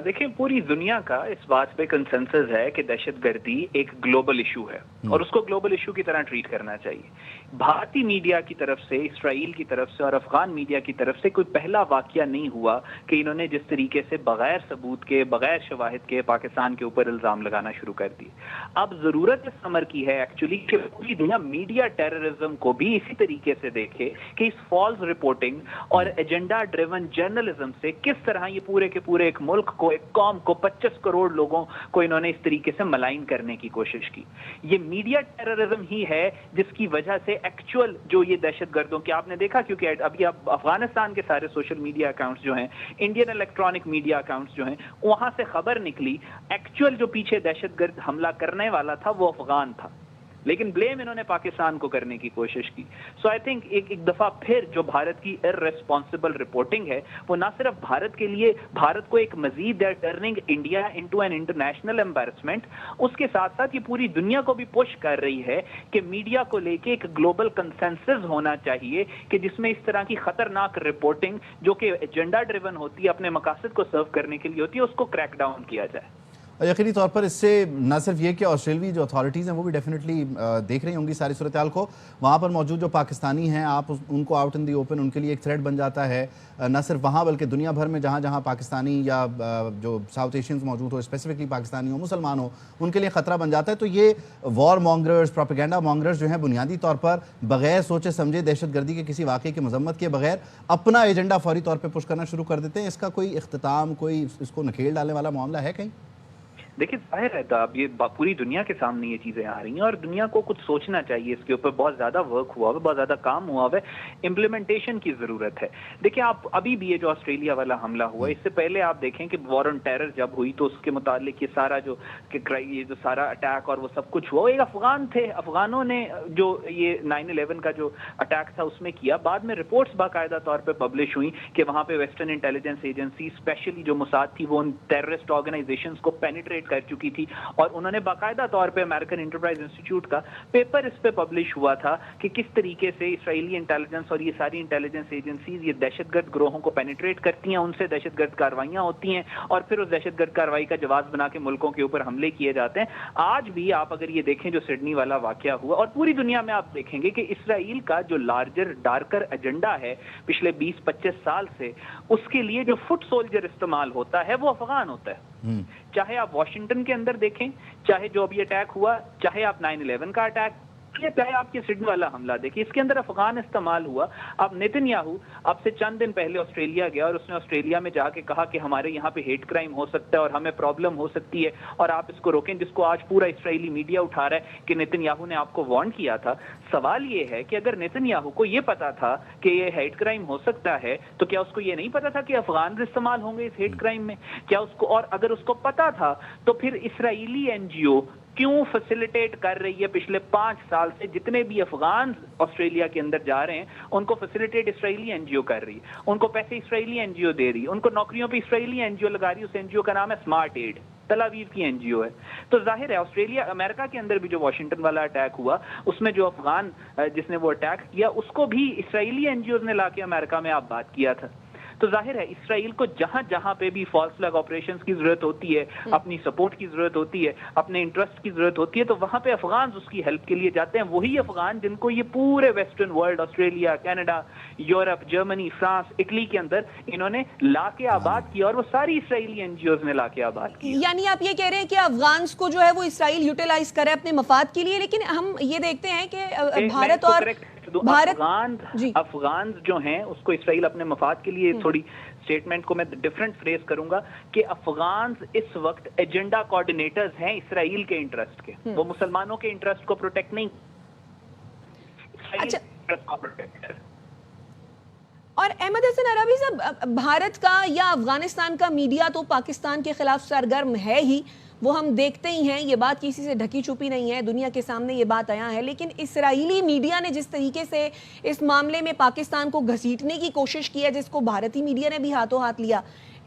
देखिए पूरी दुनिया का इस बात पे कंसेंसस है कि दहशतगर्दी एक ग्लोबल इशू है और उसको ग्लोबल इशू की तरह ट्रीट करना चाहिए। भारतीय मीडिया की तरफ से, इसराइल की तरफ से और अफगान मीडिया की तरफ से कोई पहला वाकया नहीं हुआ कि इन्होंने जिस तरीके से बगैर सबूत के, बगैर शवाहिद के पाकिस्तान के ऊपर इल्जाम लगाना शुरू कर दिए। अब जरूरत इस समर की है एक्चुअली कि पूरी दुनिया मीडिया टेररिज्म को भी इसी तरीके से देखे कि इस फॉल्स रिपोर्टिंग और एजेंडा ड्रिवन जर्नलिज्म से किस तरह ये पूरे के पूरे एक मुल्क को, एक कौम को, 25 करोड़ लोगों को इन्होंने इस तरीके से मलाइन करने की कोशिश की। ये मीडिया टेररिज्म ही है जिसकी वजह से एक्चुअल जो ये दहशतगर्दों की आपने देखा, क्योंकि अभी आप अफगानिस्तान के सारे सोशल मीडिया अकाउंट्स जो हैं, इंडियन इलेक्ट्रॉनिक मीडिया अकाउंट्स जो हैं, वहां से खबर निकली एक्चुअल जो पीछे दहशतगर्द हमला करने वाला था वो अफगान था, लेकिन ब्लेम इन्होंने पाकिस्तान को करने की कोशिश की। सो आई थिंक एक दफा फिर जो भारत की इररेस्पॉन्सिबल रिपोर्टिंग है वो ना सिर्फ भारत के लिए, भारत को एक मजीद they are turning India into an international embarrassment, उसके साथ साथ ये पूरी दुनिया को भी पुश कर रही है कि मीडिया को लेके एक ग्लोबल कंसेंसस होना चाहिए कि जिसमें इस तरह की खतरनाक रिपोर्टिंग जो कि एजेंडा ड्रिवन होती है, अपने मकासद को सर्व करने के लिए होती है, उसको क्रैक डाउन किया जाए। यकीनी तौर पर इससे न सिर्फ ये कि ऑस्ट्रेलियाई जो अथॉरिटीज़ हैं वो भी डेफिनेटली देख रही होंगी सारी सूरत हाल को, वहाँ पर मौजूद जो पाकिस्तानी हैं आप उनको आउट इन दी ओपन, उनके लिए एक थ्रेट बन जाता है, न सिर्फ वहाँ बल्कि दुनिया भर में जहाँ जहाँ पाकिस्तानी या जो साउथ एशियंस मौजूद हो, स्पेसिफिकली पाकिस्तानी हो, मुसलमान हो, उनके लिए ख़तरा बन जाता है। तो ये वॉर मॉन्गर्स, प्रोपेगेंडा मॉन्गर्स जो हैं बुनियादी तौर पर बग़ैर सोचे समझे दहशतगर्दी के किसी वाक़े की मजम्मत के बगैर अपना एजेंडा फौरी तौर पर पुश करना शुरू कर देते हैं। इसका कोई इख्तिताम, कोई इसको नकेल डालने वाला मामला है कहीं? देखिए जाहिर है अब ये पूरी दुनिया के सामने ये चीजें आ रही हैं और दुनिया को कुछ सोचना चाहिए इसके ऊपर। बहुत ज्यादा वर्क हुआ है, बहुत ज्यादा काम हुआ है, इम्प्लीमेंटेशन की जरूरत है। देखिए आप अभी भी ये जो ऑस्ट्रेलिया वाला हमला हुआ, इससे पहले आप देखें कि वॉर ऑन टेरर जब हुई तो उसके मुतालिक ये सारा ये जो सारा अटैक और वो सब कुछ हुआ, एक अफगान थे, अफगानों ने जो ये 9/11 का जो अटैक था उसमें किया। बाद में रिपोर्ट्स बाकायदा तौर पर पब्लिश हुई कि वहां पे वेस्टर्न इंटेलिजेंस एजेंसी, स्पेशली जो मोसाद थी, वो उन टेररिस्ट ऑर्गेनाइजेशंस को पेनिट्रेट कर चुकी थी और उन्होंने बाकायदा तौर पे अमेरिकन एंटरप्राइज इंस्टीट्यूट का पेपर इस पे पब्लिश हुआ था कि किस तरीके से इजरायली इंटेलिजेंस और ये सारी इंटेलिजेंस एजेंसीज ये दहशतगर्द ग्रोहों को पेनिट्रेट करती हैं, उनसे दहशतगर्द कार्रवाइयां होती हैं और फिर उस दहशतगर्द कार्रवाई का जवाब बना के मुल्कों के ऊपर हमले किए जाते हैं। आज भी आप अगर ये देखें जो सिडनी वाला वाकया हुआ, और पूरी दुनिया में आप देखेंगे कि इसराइल का जो लार्जर डार्कर एजेंडा है पिछले 20-25 साल से, उसके लिए जो फुट सोल्जर इस्तेमाल होता है वो अफगान होता है। चाहे आप वॉशिंगटन के अंदर देखें, चाहे जो अभी अटैक हुआ, चाहे आप 9/11 का अटैक, चाहे आपके सिडनी वाला हमला देखिए, इसके अंदर अफगान इस्तेमाल हुआ। अब नेतन्याहू अब से चंद दिन पहले ऑस्ट्रेलिया गया और उसने ऑस्ट्रेलिया में जाके कहा कि हमारे यहाँ पे हेट क्राइम हो सकता है और हमें प्रॉब्लम हो सकती है और आप इसको रोकें, जिसको आज पूरा इस्राएली मीडिया उठा रहा है कि नेतन्याहू ने आपको वार्न किया था। सवाल ये है कि अगर नेतन्याहू को ये पता था कि ये हेट क्राइम हो सकता है तो क्या उसको ये नहीं पता था कि अफगान इस्तेमाल होंगे इस हेट क्राइम में? क्या उसको, और अगर उसको पता था तो फिर इस्राएली एनजीओ क्यों फैसिलिटेट कर रही है पिछले 5 साल से? जितने भी अफगान ऑस्ट्रेलिया के अंदर जा रहे हैं उनको फैसिलिटेट इस्राएली एनजीओ कर रही है, उनको पैसे इस्राएली एनजीओ दे रही है, उनको नौकरियों पे इस्राएली एनजीओ लगा रही है। उस एनजीओ का नाम है स्मार्ट एड, तल अवीव की एनजीओ है। तो जाहिर है ऑस्ट्रेलिया, अमेरिका के अंदर भी जो वॉशिंगटन वाला अटैक हुआ उसमें जो अफगान जिसने वो अटैक किया उसको भी इस्राएली एनजीओ ने लाके अमेरिका में आप बात किया था। तो जाहिर है इसराइल को जहां जहां पे भी फॉल्स फ्लैग ऑपरेशंस की जरूरत होती है, अपनी सपोर्ट की जरूरत होती है, अपने इंटरेस्ट की जरूरत होती है, तो वहां पे अफगान उसकी हेल्प के लिए जाते हैं। वही अफगान जिनको ये पूरे western world, Australia, Canada, Europe, Germany, France, Italy के अंदर इन्होंने लाके आबाद किया और वो सारी इसराइली एनजीओज ने लाके आबाद किया। यानी आप ये कह रहे हैं कि अफगान को जो है वो इसराइल यूटिलाइज करे अपने मफाद के लिए, लेकिन हम ये देखते हैं कि भारत और अफगान जो हैं उसको इसराइल अपने मफाद के लिए, थोड़ी स्टेटमेंट को मैं डिफरेंट फ्रेज करूंगा कि अफगान इस वक्त एजेंडा कोऑर्डिनेटर्स हैं इसराइल के इंटरेस्ट के, वो मुसलमानों के इंटरेस्ट को प्रोटेक्ट नहीं। अच्छा, और अहमद हसन अरबी साहब, भारत का या अफगानिस्तान का मीडिया तो पाकिस्तान के खिलाफ सरगर्म है ही, वो हम देखते ही हैं, ये बात किसी से ढकी छुपी नहीं है, दुनिया के सामने ये बात आया है। लेकिन इसराइली मीडिया ने जिस तरीके से इस मामले में पाकिस्तान को घसीटने की कोशिश की है, जिसको भारतीय मीडिया ने भी हाथों हाथ लिया,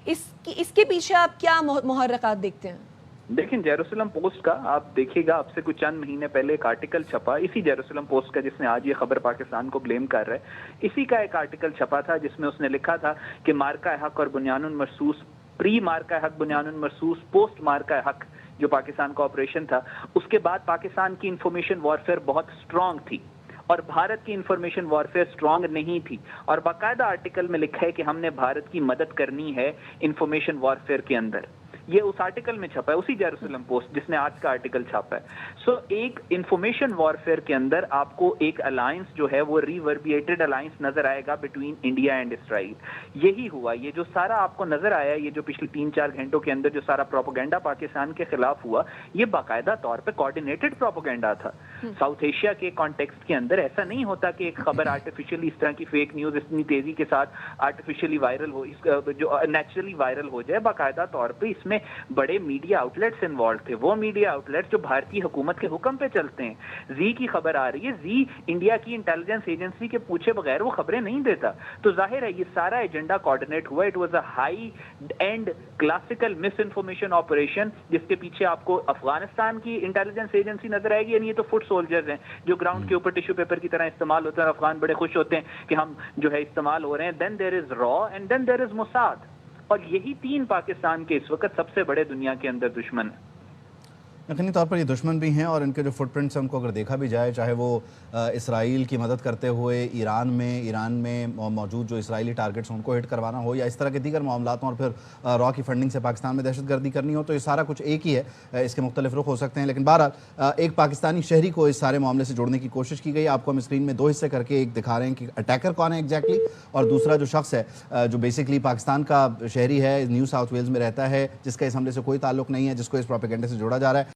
इसके पीछे आप क्या मुहर्रकात देखते हैं? देखिए जेरूसलम पोस्ट का आप देखिएगा, आपसे कुछ चंद महीने पहले एक आर्टिकल छपा इसी जेरूसलम पोस्ट का, जिसने आज ये खबर पाकिस्तान को ब्लेम कर रहा है। इसी का एक आर्टिकल छपा था जिसमें उसने लिखा था कि मार्का हक और बुनियानुन मरसूस پری مارکہ حق بنیان مرصوص، پوسٹ مارکہ حق جو پاکستان کا آپریشن تھا، اس کے بعد پاکستان کی انفارمیشن وارفیئر بہت اسٹرانگ تھی اور بھارت کی انفارمیشن وارفیئر اسٹرانگ نہیں تھی، اور باقاعدہ آرٹیکل میں لکھا ہے کہ ہم نے بھارت کی مدد کرنی ہے انفارمیشن وارفیئر کے اندر. یہ اس آرٹیکل میں چھپا ہے، اسی جیروسلم پوسٹ جس نے آج کا آرٹیکل چھاپا ہے. سو ایک انفارمیشن وارفیئر کے اندر آپ کو ایک الائنس جو ہے وہ ریوربیٹڈ الائنس نظر آئے گا بٹوین انڈیا اینڈ اسرائیل. یہی ہوا، یہ جو سارا آپ کو نظر آیا، یہ جو پچھلے 3-4 گھنٹوں کے اندر جو سارا پروپیگنڈا پاکستان کے خلاف ہوا، یہ باقاعدہ طور پہ کوآرڈینیٹڈ پروپیگنڈا تھا. ساؤتھ ایشیا کے کانٹیکسٹ کے اندر ایسا نہیں ہوتا کہ ایک خبر آرٹیفیشلی اس طرح کی فیک نیوز اتنی تیزی کے ساتھ آرٹیفیشلی وائرل ہو، جو نیچرلی وائرل ہو جائے. باقاعدہ طور پہ اس میں بڑے میڈیا آؤٹ لیٹس انوالو تھے، وہ میڈیا آؤٹ لیٹس جو بھارتی حکومت کے حکم پہ چلتے ہیں. زی کی خبر آ رہی ہے، زی انڈیا کی انٹیلیجنس ایجنسی کے پوچھے بغیر وہ خبریں نہیں دیتا. تو ظاہر ہے یہ سارا ایجنڈا کوآرڈینیٹ ہوا. It was a high and classical miss information operation جس کے پیچھے آپ کو افغانستان کی انٹیلیجنس ایجنسی نظر آئے گی. یعنی یہ تو فٹ سولجرز ہیں جو گراؤنڈ کے اوپر ٹیشو پیپر کی طرح استعمال ہوتے ہیں، اور افغان بڑے خوش ہوتے ہیں کہ ہم جو ہے استعمال ہو رہے ہیں. دین دیر از را and then there is Mossad, اور یہی 3 پاکستان کے اس وقت سب سے بڑے دنیا کے اندر دشمن ہیں. یقینی طور پر یہ دشمن بھی ہیں، اور ان کے جو فٹ پرنٹس ہیں ان کو اگر دیکھا بھی جائے، چاہے وہ اسرائیل کی مدد کرتے ہوئے ایران میں موجود جو اسرائیلی ٹارگٹس ہیں ان کو ہٹ کروانا ہو، یا اس طرح کے دیگر معاملات ہوں، اور پھر را کی فنڈنگ سے پاکستان میں دہشت گردی کرنی ہو، تو یہ سارا کچھ ایک ہی ہے. اس کے مختلف رخ ہو سکتے ہیں، لیکن بہرحال ایک پاکستانی شہری کو اس سارے معاملے سے جوڑنے کی کوشش کی گئی. آپ کو ہم اسکرین میں 2 حصے کر کے ایک دکھا رہے ہیں کہ اٹیکر کون ہے ایگزیکٹلی، اور دوسرا جو شخص ہے جو بیسکلی پاکستان کا شہری ہے، نیو ساؤتھ ویلز میں رہتا ہے، جس کا اس حملے سے کوئی تعلق نہیں ہے، جس کو اس پروپیگنڈے سے جوڑا جا رہا ہے.